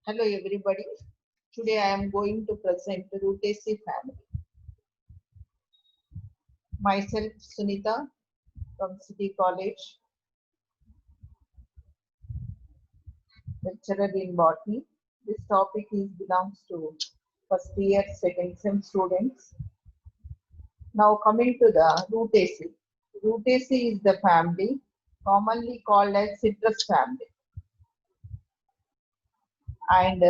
Hello everybody. Today I am going to present the Rutaceae family. Myself Sunita from City College, lecturer in botany. This topic belongs to first year, second sem students. Now coming to the Rutaceae. Rutaceae is the family commonly called as citrus family, and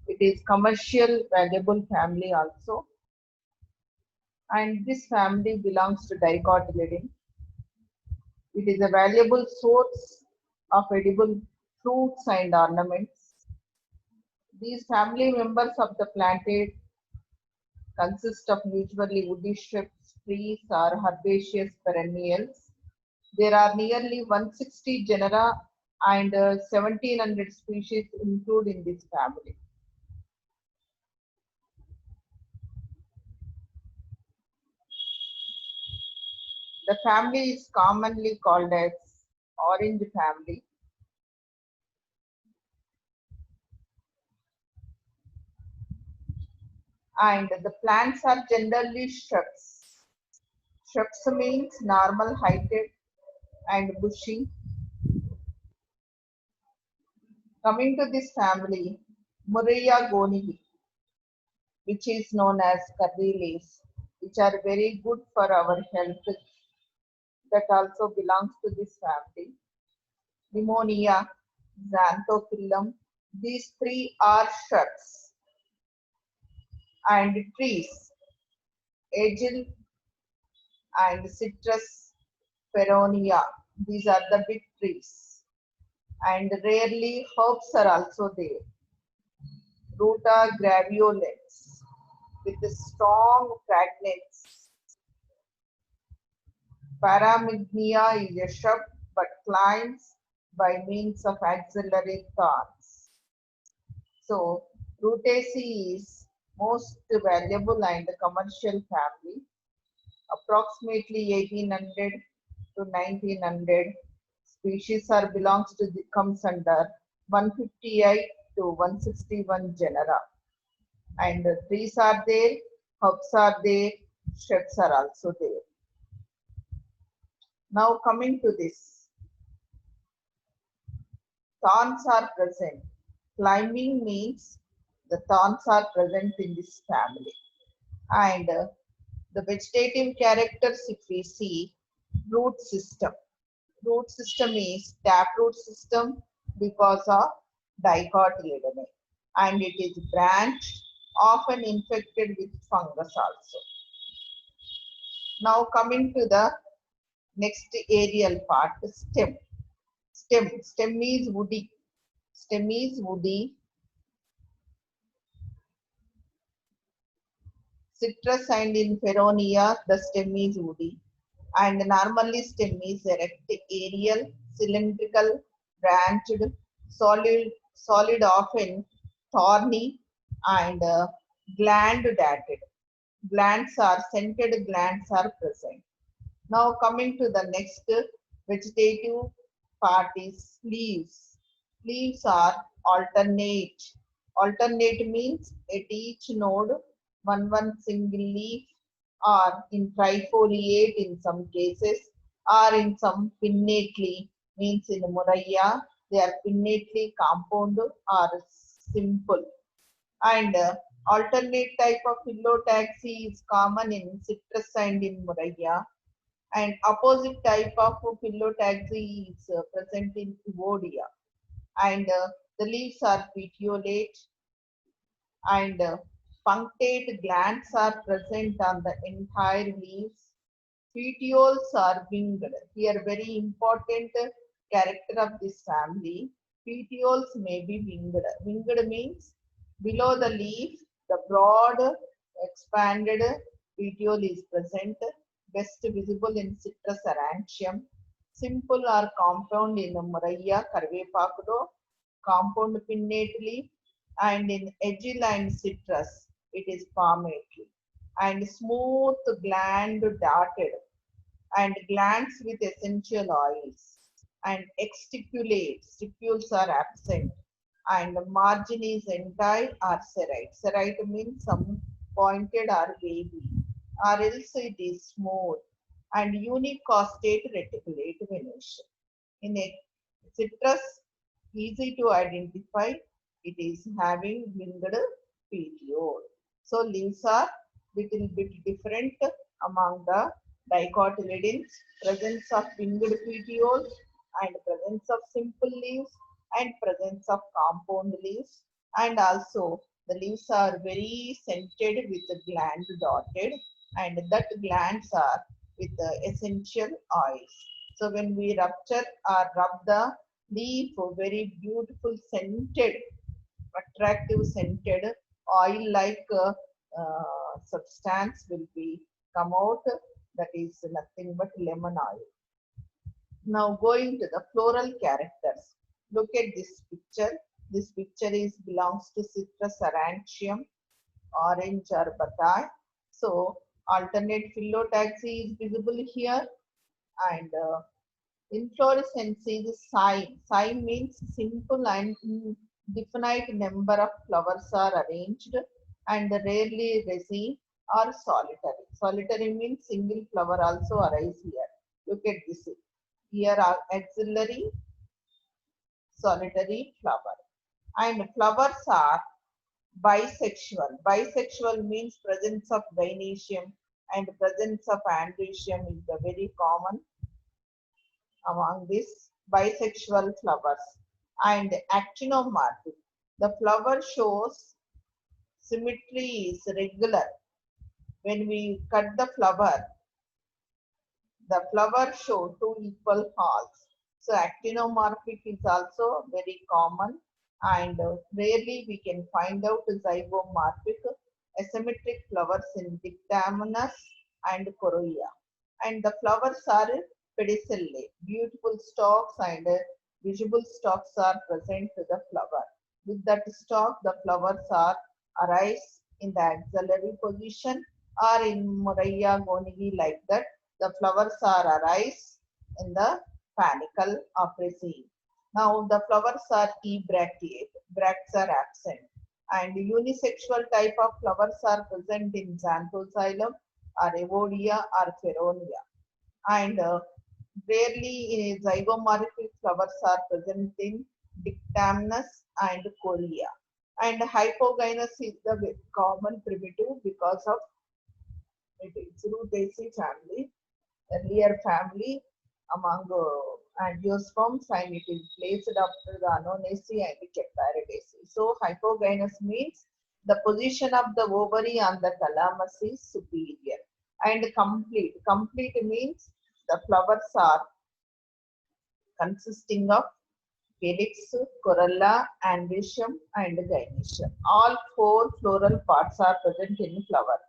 it is commercial valuable family also. And this family belongs to dicotyledon. It is a valuable source of edible fruits and ornaments. These family members of the plantae consist of usually woody shrubs, trees, or herbaceous perennials. There are nearly 160 genera and 1700 species included in this family. The family is commonly called as orange family. And the plants are generally shrubs. Shrubs means normal heighted and bushy. Coming to this family, Murraya gonihi, which is known as curry leaves, which are very good for our health, that also belongs to this family. Pneumonia, Xanthophyllum, these three are shrubs. And trees, Agil and Citrus feronia, these are the big trees. And rarely herbs are also there. Ruta graveolens with a strong fragrance. Paramignia is a shrub but climbs by means of axillary thorns. So, Rutaceae is most valuable and commercial family. Approximately 1800 to 1900 species are belongs to the, comes under 158 to 161 genera. And trees are there, herbs are there, shrubs are also there. Now coming to this, thorns are present. Climbing means the thorns are present in this family. And the vegetative characters, if we see, root system. Root system is taproot system because of dicotyledonate. And it is branched, often infected with fungus also. Now coming to the next aerial part, stem. Stem is woody. Stem is woody. Citrus and in Feronia, the stem is woody. And normally stem is erect, aerial, cylindrical, branched, solid often thorny, and gland-dated. Glands are scented glands are present. Now coming to the next vegetative part is leaves. Leaves are alternate. Alternate means at each node one single leaf, or in trifoliate in some cases, or in some pinnately, means in Murraya they are pinnately compound or simple. And alternate type of phyllotaxy is common in citrus and in Murraya, and opposite type of phyllotaxy is present in Evodia. And the leaves are petiolate, and punctate glands are present on the entire leaves. Petioles are winged. Here, very important character of this family. Petioles may be winged. Winged means below the leaf, the broad expanded petiole is present, best visible in Citrus aurantium. Simple or compound in Murraya Carvepakudo, compound pinnately, and in Agil and Citrus, it is palmately. And smooth gland dotted, and glands with essential oils, and exticulate, stipules are absent, and margin is entire or serrate. Serrate means some pointed or wavy, or else it is smooth, and unique costate reticulate venetia. In a citrus, easy to identify, it is having winged petiole. So leaves are little bit different among the dicotyledons, presence of winged petioles and presence of simple leaves and presence of compound leaves, and also the leaves are very scented with the gland dotted, and that glands are with the essential oils. So when we rupture or rub the leaf, very beautiful scented, attractive scented oil like substance will be come out, that is nothing but lemon oil. Now going to the floral characters. Look at this picture. This picture is belongs to Citrus aurantium, orange or bataille. So alternate phyllotaxy is visible here, and inflorescence is cyme. Cyme means simple and indefinite number of flowers are arranged and rarely resin or solitary. Solitary means single flower also arise here. Look at this. Here are axillary, solitary flower. And flowers are bisexual. Bisexual means presence of gynoecium and presence of androecium is the very common among these bisexual flowers. And actinomorphic. The flower shows symmetry is regular. When we cut the flower show two equal halves. So actinomorphic is also very common, and rarely we can find out zygomorphic asymmetric flowers in dictaminous and corolla. And the flowers are pedicellate. Beautiful stalks and visible stalks are present to the flower. With that stalk, the flowers are arise in the axillary position or in Morraya gonigi like that. The flowers are arise in the panicle of resin. Now the flowers are ebracteate. Bracts are absent. And unisexual type of flowers are present in Xanthoxylum or Evodia or Feronia. And rarely zygomorphic flowers are present in Dictamnus and Corea. And hypogynous is the common primitive because of it is Rutaceae family, earlier family among angiosperms, and it is placed after the Anonaceae and the Caparidaceae. So hypogynous means the position of the ovary on the thalamus is superior. And complete. Complete means the flowers are consisting of calyx, corolla, androecium, and gynoecium. All four floral parts are present in flower.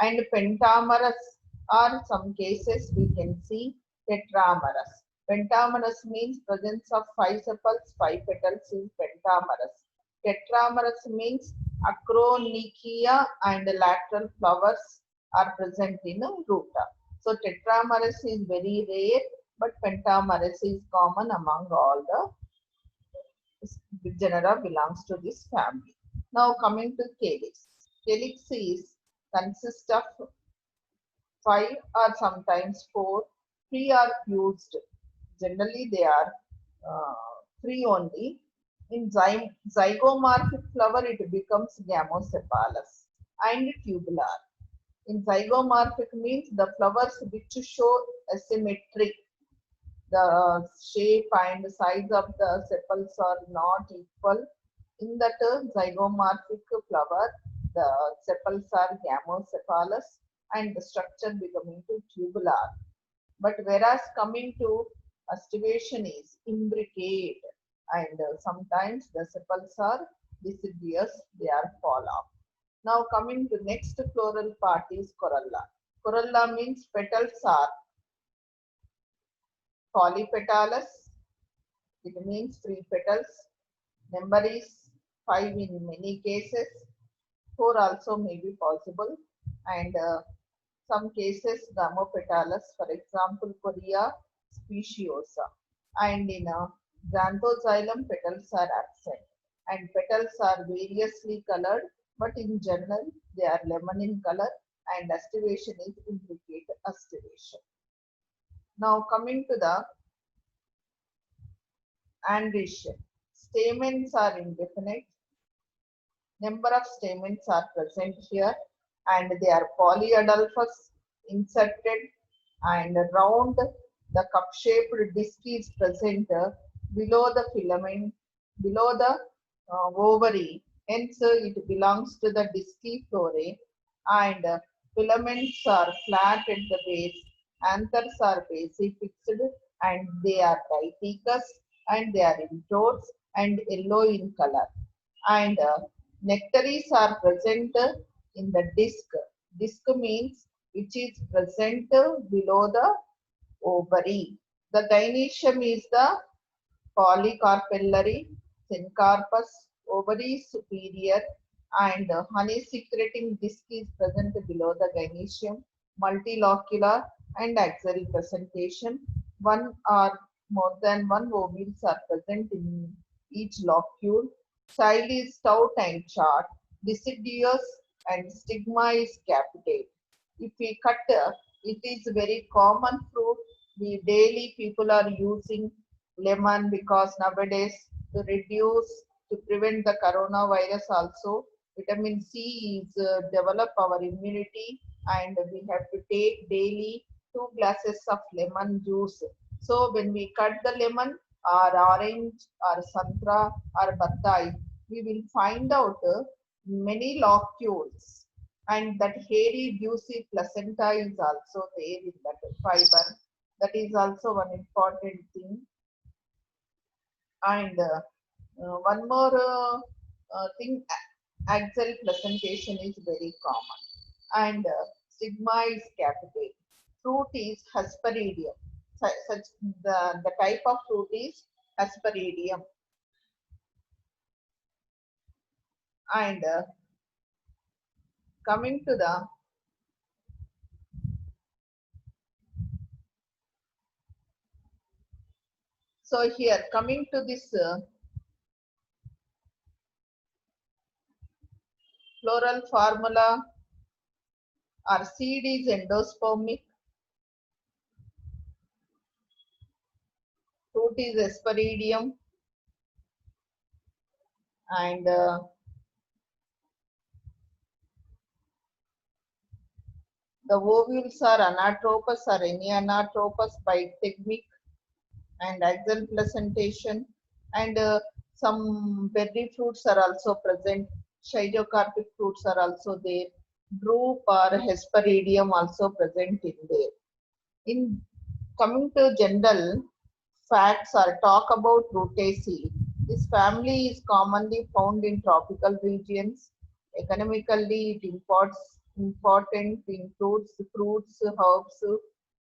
And pentamerous, or some cases we can see tetramerous. Pentamerous means presence of 5 sepals, 5 petals is pentamerous. Tetramerous means acronychia and lateral flowers are present in a ruta. So tetramerous is very rare, but pentamerous is common among all the genera belongs to this family. Now coming to calyx. Calyx is consist of 5 or sometimes 4. 3 are fused. Generally they are 3 only. In zygomorphic flower it becomes gamosepalous and tubular. In zygomorphic means the flowers which show asymmetry. The shape and size of the sepals are not equal. In that zygomorphic flower, the sepals are gamosepalous and the structure becoming to tubular. But whereas coming to aestivation is imbricate, and sometimes the sepals are deciduous, they are fall off. Now coming to next floral part is corolla. Corolla means petals are polypetalous. It means 3 petals. Number is 5 in many cases. 4 also may be possible. And some cases gamopetalous, for example, Corea speciosa. And in Xanthoxylum, petals are absent. and petals are variously colored, but in general they are lemon in color, and aestivation is implicate aestivation. Now coming to the androecium. Stamens are indefinite. Number of stamens are present here, and they are polyadelphous, inserted, and round. The cup-shaped disc is present below the filament, below the ovary. Hence, it belongs to the disciphlorae, and filaments are flat at the base. Anthers are basifixed, and they are dipicous, and they are indoors and yellow in color. And nectaries are present in the disc. Disc means which is present below the ovary. The gynoecium is the polycarpellary, syncarpous, ovary superior, and honey secreting disc is present below the gynoecium, multilocular and axial presentation. One or more than one ovules are present in each locule. Style is stout and short, deciduous, and stigma is capitate. If we cut, it is very common fruit. We daily people are using lemon because nowadays to reduce, to prevent the coronavirus also, vitamin C is develop our immunity, and we have to take daily 2 glasses of lemon juice. So when we cut the lemon or orange or santra or batai, we will find out many locules, and that hairy juicy placenta is also there in that fiber. That is also one important thing. And one more thing, axial presentation is very common, and stigma is capitate. Fruit is hesperidium. Such the type of fruit is hesperidium, and coming to the so here coming to this floral formula, our seed is endospermic, fruit is hesperidium, and the ovules are anatropous or anianatropous bitegmic, and axial presentation, and some berry fruits are also present. Schizocarpic fruits are also there. Drupe or hesperidium also present in there. In coming to general facts or talk about Rutaceae, this family is commonly found in tropical regions. Economically, it important includes fruits, herbs,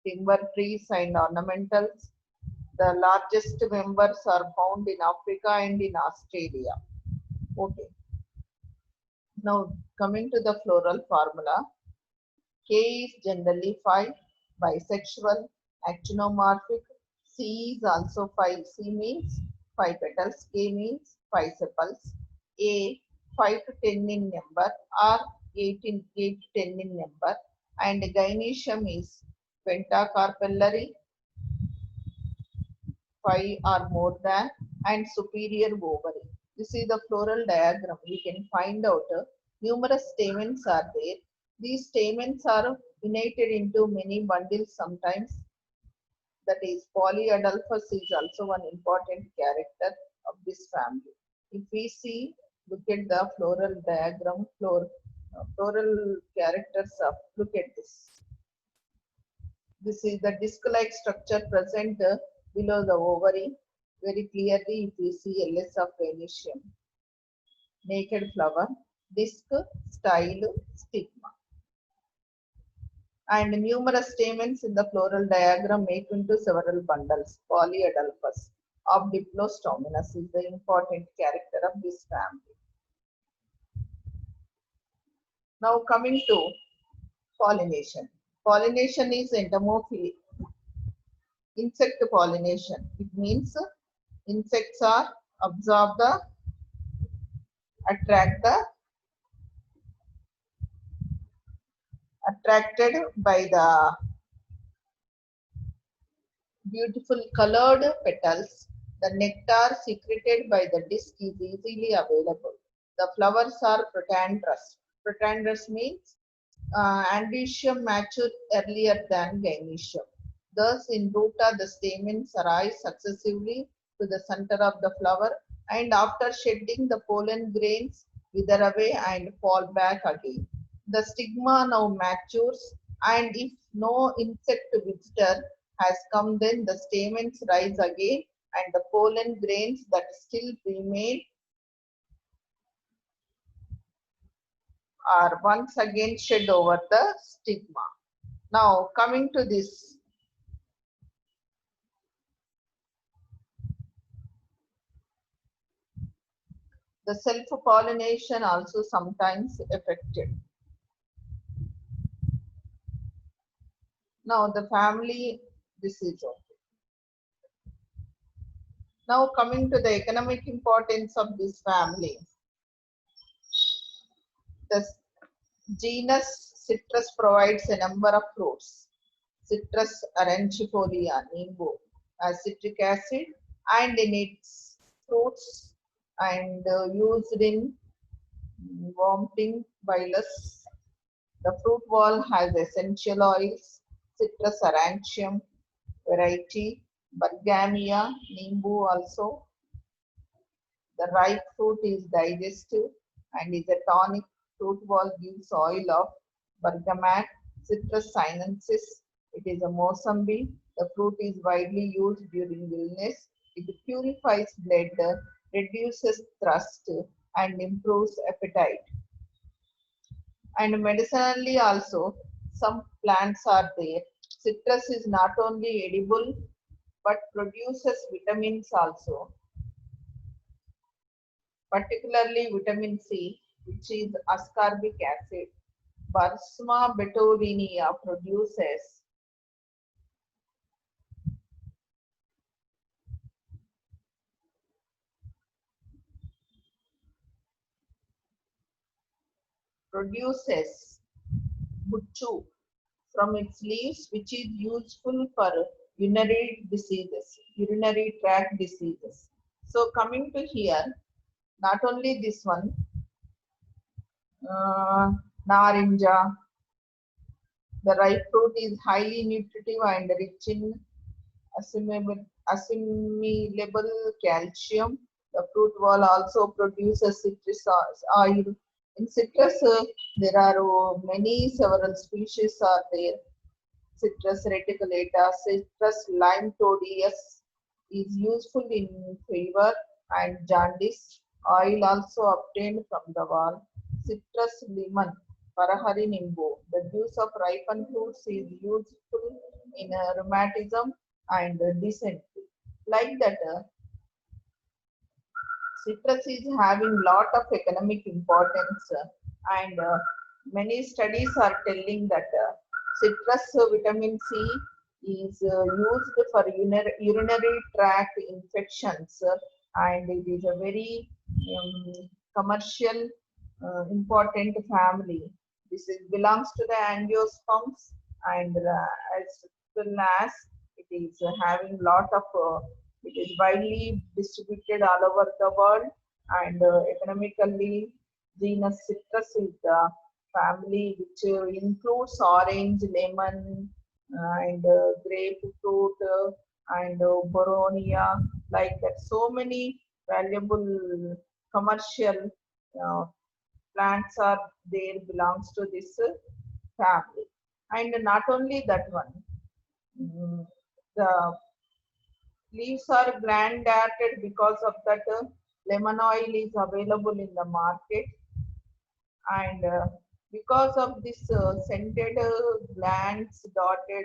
timber trees, and ornamentals. The largest members are found in Africa and in Australia. Okay. Now coming to the floral formula, K is generally 5, bisexual, actinomorphic. C is also 5. C means 5 petals. K means 5 sepals. A 5 to 10 in number, or 8 to 10 in number. And gynoecium is pentacarpellary, 5 or more than, and superior ovary. You see the floral diagram, we can find out numerous stamens are there. These stamens are united into many bundles sometimes. That is, polyadelphous is also one important character of this family. If we see, look at the floral diagram, floral characters of, look at this. This is the disc-like structure present below the ovary. Very clearly, if we see LS of gynoecium, naked flower, disc, style, stigma. And numerous stamens in the floral diagram make into several bundles. Polyadelphous of Diplostominus is the important character of this family. Now coming to pollination. Pollination is entomophily. Insect pollination. It means insects are absorb the attracted by the beautiful colored petals. The nectar secreted by the disc is easily available. The flowers are protandrous. Protandrous means androecium matured earlier than gynoecium. Thus, in ruta, the stamens rise successively to the center of the flower, and after shedding, the pollen grains wither away and fall back again. The stigma now matures, and if no insect visitor has come, then the stamens rise again, and the pollen grains that still remain are once again shed over the stigma. Now, coming to this, the self-pollination also sometimes affected. Now, the family, this is okay. Now, coming to the economic importance of this family, the genus Citrus provides a number of fruits. Citrus aurangifolia, nimbo, citric acid, and in its fruits and used in vomiting bilus. The fruit wall has essential oils, Citrus aurantium variety, Bergamia, nimbu also. The ripe fruit is digestive and is a tonic. Fruit wall gives oil of bergamot, Citrus sinensis. It is a Mosambie. The fruit is widely used during illness. It purifies blood, reduces thirst, and improves appetite. And medicinally also, some plants are there. Citrus is not only edible but produces vitamins also, particularly vitamin C, which is ascorbic acid. Bursma betulinea produces butchu from its leaves, which is useful for urinary tract diseases. So coming to here, not only this one, narinja, the ripe fruit is highly nutritive and rich in assimilable calcium. The fruit wall also produces citrus oil. In citrus, there are many several species are there. Citrus reticulata, Citrus lime-todius is useful in fever and jaundice. Oil also obtained from the wall. Citrus lemon, Parahari nimbu. The juice of ripened fruits is useful in rheumatism and dysentery. Like that, citrus is having lot of economic importance and many studies are telling that citrus vitamin C is used for urinary tract infections and it is a very commercial important family. This is, belongs to the angiosperms and as well as it is having lot of it is widely distributed all over the world and economically genus citrus is the family which includes orange, lemon and grapefruit and boronia, like that. So many valuable commercial uh, plants are there belongs to this family. And not only that one, the leaves are granulated because of that lemon oil is available in the market and because of this scented glands dotted,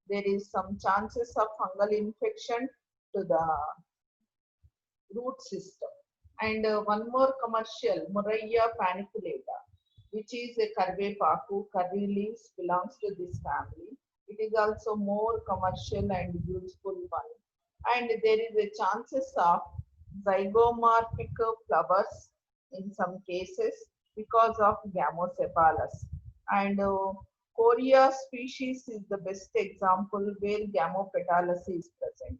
there is some chances of fungal infection to the root system. And one more commercial, Murraya paniculata, which is a karvepaku, curry leaves belongs to this family. It is also more commercial and useful one. And there is a chances of zygomorphic flowers in some cases because of Gamocephalus. And Korea species is the best example where Gamopetalus is present.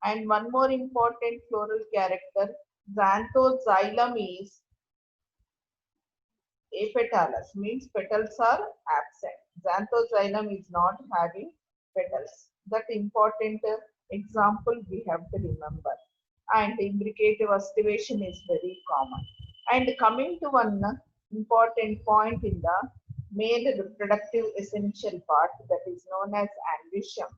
And one more important floral character, Xanthoxylum is apetalous, means petals are absent. Xanthoxylum is not having petals. That important example we have to remember. And imbricative estivation is very common. And coming to one important point in the male reproductive essential part, that is known as androecium.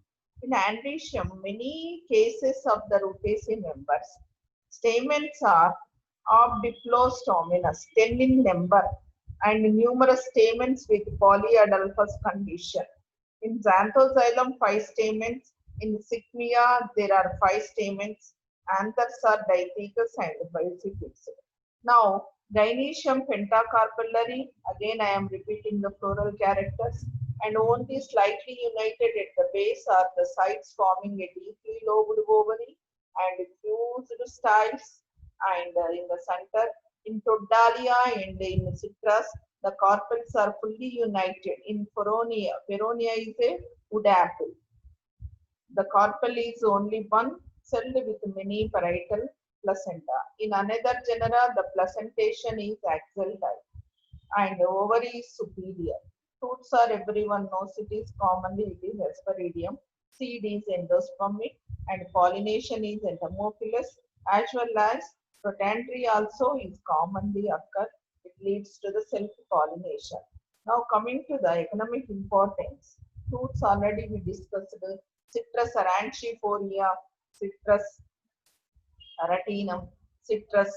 In androecium, many cases of the Rutaceae members, stamens are obdiplostominous, 10 in number, and numerous stamens with polyadelphous condition. In Xanthoxylum, 5 stamens. In Cycmea, there are 5 stamens. Anthers are dithecous and bicyclics. Now, Gynoecium pentacarpellary, again I am repeating the floral characters, and only slightly united at the base are the sides forming a deeply lobed ovary and fused styles, and in the center, in Todalia and in Citrus, the carpels are fully united. In Feronia, Feronia is a wood apple. The carpel is only one celled with many parietal placenta. In another genera, the placentation is axial type and ovary is superior. Fruits are, everyone knows it is commonly it is Hesperidium. Seed is endospermic and pollination is entomophilous, as well as protandry also is commonly occur. It leads to the self-pollination. Now coming to the economic importance. Fruits already we discussed. Citrus arancifolia, Citrus aratinum, Citrus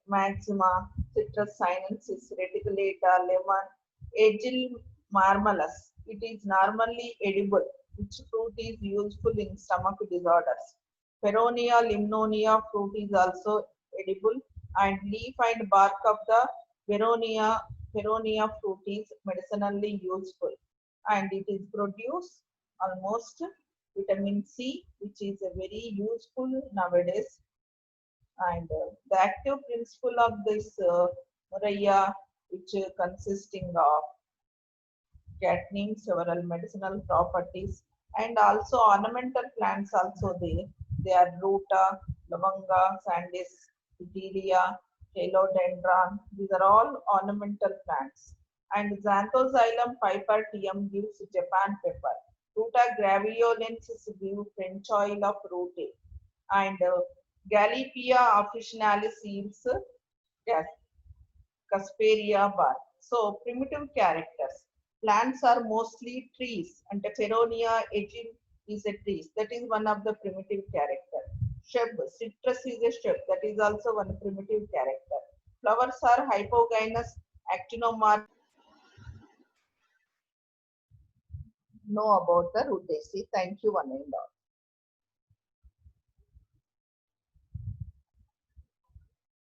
maxima, Citrus sinensis, reticulata, lemon, Aegil marmalus. It is normally edible, which fruit is useful in stomach disorders. Feronia limnonia fruit is also edible, and leaf and bark of the Feronia fruit is medicinally useful, and it is produced almost vitamin C, which is a very useful nowadays. And the active principle of this Moraya, which consisting of catnine, several medicinal properties, and also ornamental plants also there. They are ruta, lavanga, sandis, Viteria, philodendron. These are all ornamental plants. And Xanthoxylum pipertium gives Japan pepper. Ruta graviolensis gives French oil of rute. And Gallipia officinalis yields Casperia bark. So primitive characters. Plants are mostly trees, and Feronia aegil is a tree. That is one of the primitive character. Shrub, citrus is a shrub. That is also one primitive character. Flowers are hypogynous, actinomorph. Know about the Rutaceae. Thank you, one and all.